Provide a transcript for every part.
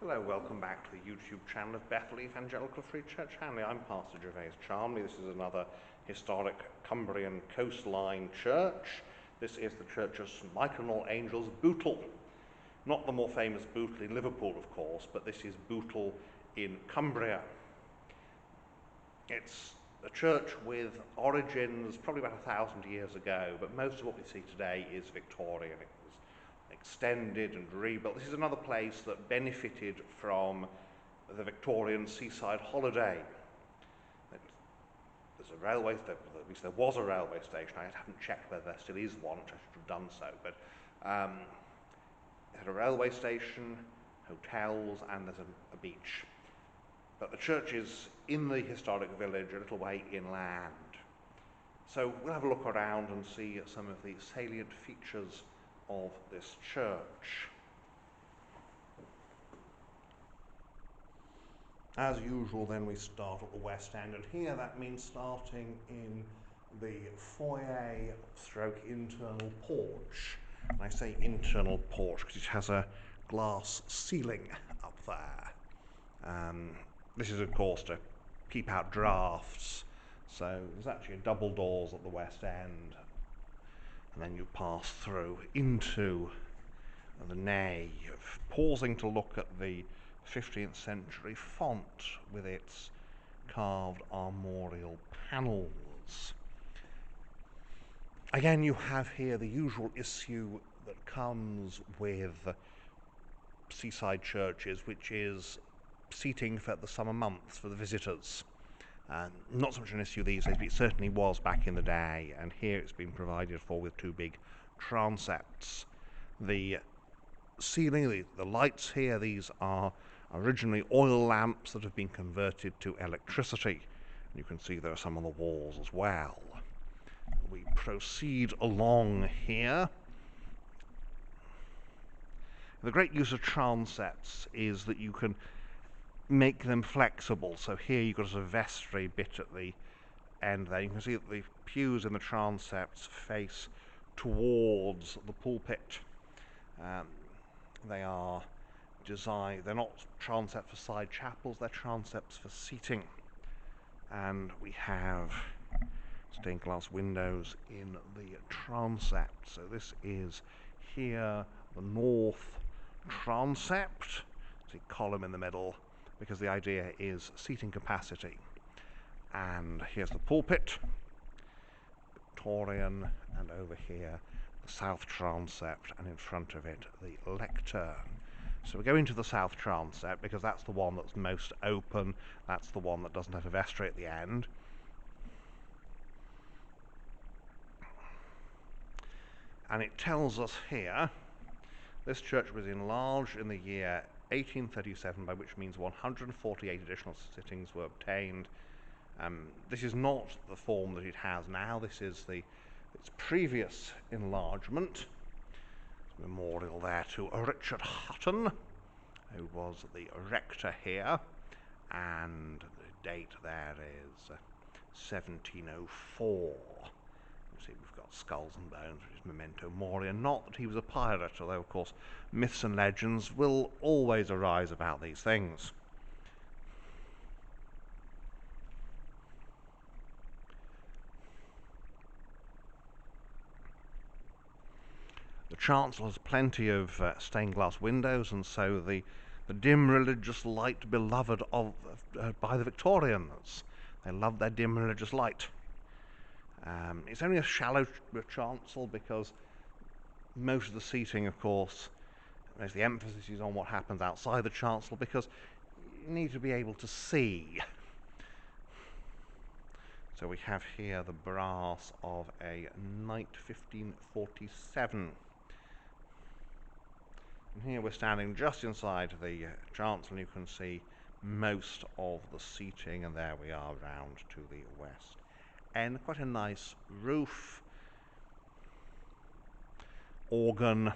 Hello, welcome back to the YouTube channel of Bethel Evangelical Free Church Hanley. I'm Pastor Gervais Charmley. This is another historic Cumbrian coastline church. This is the Church of St Michael and All Angels, Bootle. Not the more famous Bootle in Liverpool, of course, but this is Bootle in Cumbria. It's a church with origins probably about 1,000 years ago, but most of what we see today is Victorian. It was extended and rebuilt. This is another place that benefited from the Victorian seaside holiday. There's a railway, at least there was a railway station. I haven't checked whether there still is one, which I should have done so, but it had a railway station, hotels, and there's a beach. But the church is in the historic village, a little way inland. So we'll have a look around and see some of the salient features of this church. As usual, then we start at the west end, and here that means starting in the foyer stroke internal porch. And I say internal porch because it has a glass ceiling up there. This is, of course, to keep out drafts. So there's actually double doors at the west end, and then you pass through into the nave, pausing to look at the 15th century font with its carved armorial panels. Again, you have here the usual issue that comes with seaside churches, which is seating for the summer months for the visitors. Not so much an issue these days, but it certainly was back in the day, and here it's been provided for with two big transepts. The ceiling, the lights here, these are originally oil lamps that have been converted to electricity. You can see there are some on the walls as well. We proceed along here. The great use of transepts is that you can make them flexible. So here you've got a vestry bit at the end there. You can see that the pews in the transepts face towards the pulpit. They are designed, they're not transepts for side chapels, they're transepts for seating. And we have stained glass windows in the transept. So this is here the north transept. See column in the middle, because the idea is seating capacity. And here's the pulpit, Victorian, and over here the south transept, and in front of it the lectern. So we go into the south transept because that's the one that's most open, that's the one that doesn't have a vestry at the end. And it tells us here, this church was enlarged in the year 1837, by which means 148 additional sittings were obtained. This is not the form that it has now. This is its previous enlargement. There's a memorial there to Richard Hutton, who was the rector here, and the date there is 1704. You see, we've got skulls and bones, which is memento mori, and not that he was a pirate, although, of course, myths and legends will always arise about these things. The chancel has plenty of stained glass windows, and so the dim religious light beloved by the Victorians. They loved their dim religious light. It's only a shallow chancel because most of the seating, of course, most of the emphasis is on what happens outside the chancel, because you need to be able to see. So we have here the brass of a Knight 1547. And here we're standing just inside the chancel, and you can see most of the seating, and there we are round to the west. And quite a nice roof. Organ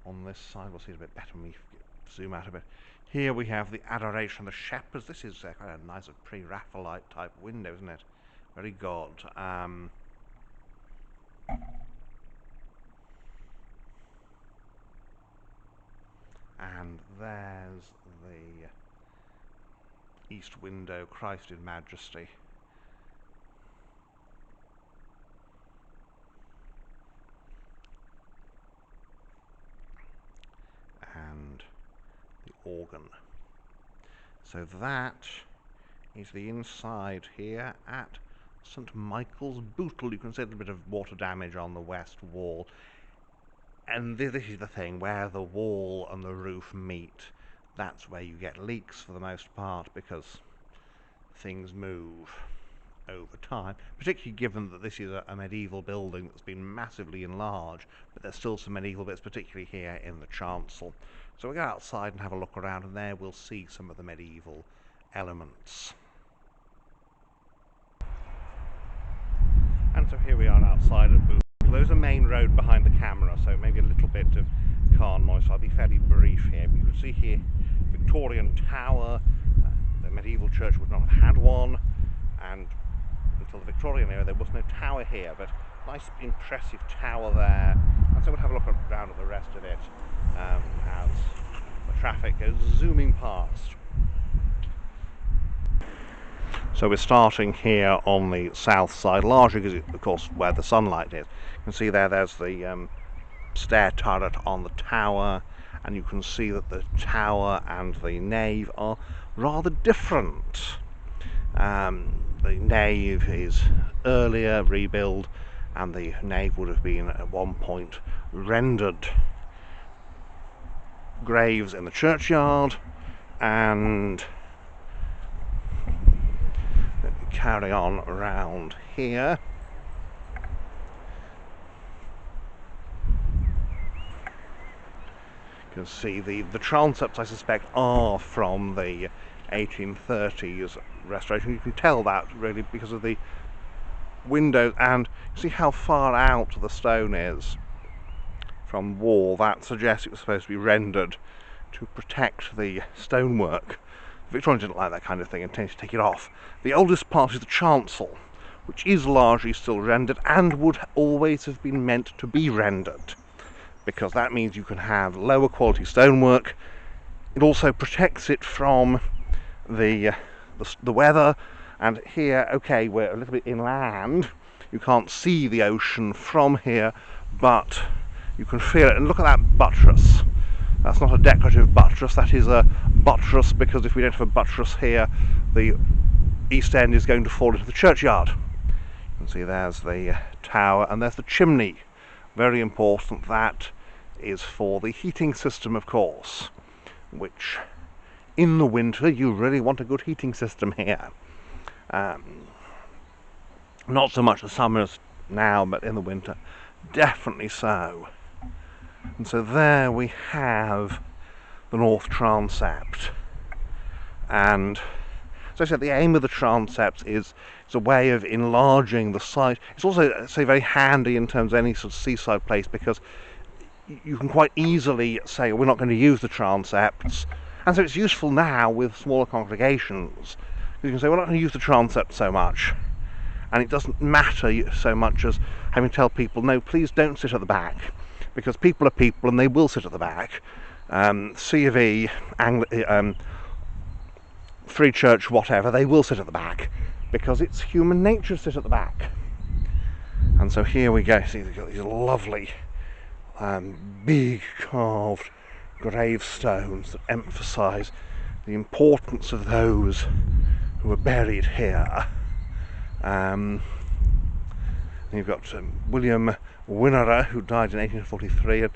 on this side. We'll see it a bit better when we zoom out a bit. Here we have the Adoration of the Shepherds. This is quite a nice pre-Raphaelite type window, isn't it? Very good. And there's the east window, Christ in Majesty. And the organ. So that is the inside here at St Michael's, Bootle. You can see a little bit of water damage on the west wall. And this is the thing, where the wall and the roof meet, that's where you get leaks for the most part, because things move over time, particularly given that this is a medieval building that's been massively enlarged, but there's still some medieval bits, particularly here in the chancel. So we'll go outside and have a look around, and there we'll see some of the medieval elements. And so here we are outside of Bootle. There's a main road behind the camera, so maybe a little bit of car noise, so I'll be fairly brief here. But you can see here Victorian tower. The medieval church would not have had one, and until the Victorian era there was no tower here, but nice impressive tower there. And so we'll have a look around at the rest of it as the traffic goes zooming past. So we're starting here on the south side, largely because it's, of course, where the sunlight is. You can see there's the stair turret on the tower, and you can see that the tower and the nave are rather different. The nave is earlier rebuild, and the nave would have been at one point rendered. Graves in the churchyard, and let me carry on around here. You can see the transepts, I suspect, are from the 1830s restoration. You can tell that really because of the windows, and you see how far out the stone is from wall. That suggests it was supposed to be rendered to protect the stonework. The Victorians didn't like that kind of thing and tended to take it off. The oldest part is the chancel, which is largely still rendered and would always have been meant to be rendered, because that means you can have lower quality stonework. It also protects it from the weather. And here, okay, we're a little bit inland. You can't see the ocean from here, but you can feel it. And look at that buttress. That's not a decorative buttress, that is a buttress, because if we don't have a buttress here, the east end is going to fall into the churchyard. You can see there's the tower, and there's the chimney. Very important. That is for the heating system, of course, which in the winter you really want a good heating system here. Not so much the summers now, but in the winter definitely so. And so there we have the north transept, and as I said, the aim of the transepts is it's a way of enlarging the site. It's also, say, very handy in terms of any sort of seaside place, because you can quite easily say we're not going to use the transepts, and so it's useful now with smaller congregations. You can say we're not going to use the transept so much, and it doesn't matter so much as having to tell people, no, please don't sit at the back, because people are people and they will sit at the back. C of E, Free Church, whatever, they will sit at the back, because it's human nature to sit at the back. And so here we go. See, they've got these lovely big carved gravestones that emphasise the importance of those who were buried here. You've got William Winnerer, who died in 1843, and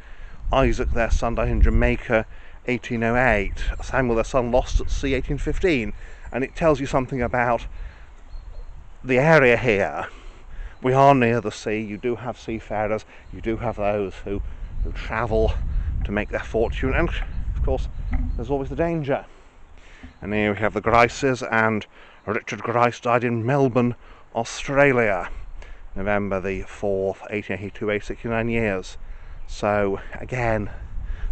Isaac, their son, died in Jamaica 1808. Samuel, their son, lost at sea 1815. And it tells you something about the area here. We are near the sea. You do have seafarers. You do have those who travel to make their fortune. And, of course, there's always the danger. And here we have the Grices, and Richard Grice died in Melbourne, Australia, November the 4th, 1882, age 69 years. So, again,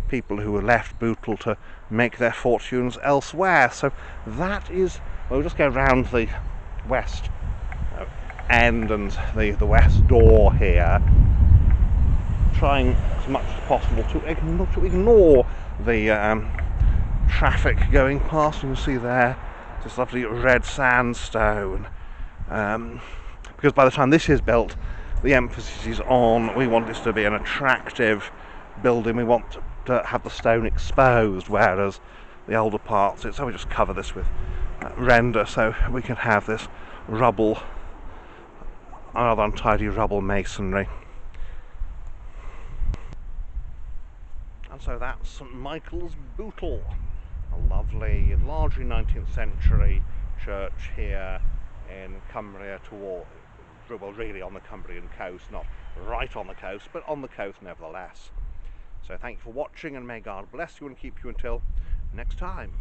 people who were left Bootle to make their fortunes elsewhere. So that is, well, we'll just go round the west end and the west door here, trying as much as possible to ignore the traffic going past. You can see there this lovely red sandstone. Because by the time this is built, the emphasis is on, we want this to be an attractive building, we want to have the stone exposed, whereas the older parts, so we just cover this with render so we can have this rubble, rather untidy rubble masonry. And so that's St Michael's Bootle, a lovely, largely 19th century church here in Cumbria, well, really on the Cumbrian coast, not right on the coast, but on the coast nevertheless. So thank you for watching, and may God bless you and keep you until next time.